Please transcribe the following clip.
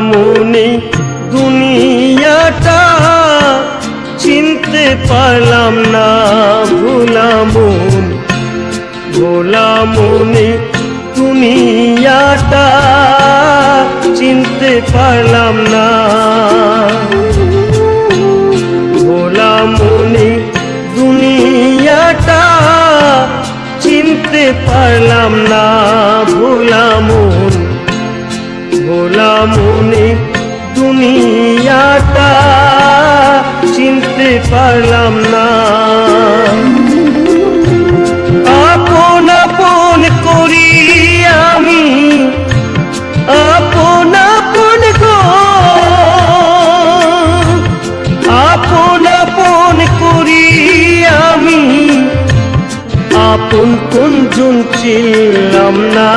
ভোলামনি দুনিয়াটা চিনতে পারলাম না, ভোলামনি দুনিয়াটা চিনতে পারলাম না, ভোলামনি দুনিয়াটা চিনতে পারলাম না, ভোলামনি দুনিয়াটা চিনতে পারলাম না। আপন আপন করি আমি, আপন আপন গো, আপন আপন করি আমি, আপন কোনজন চিনলাম না।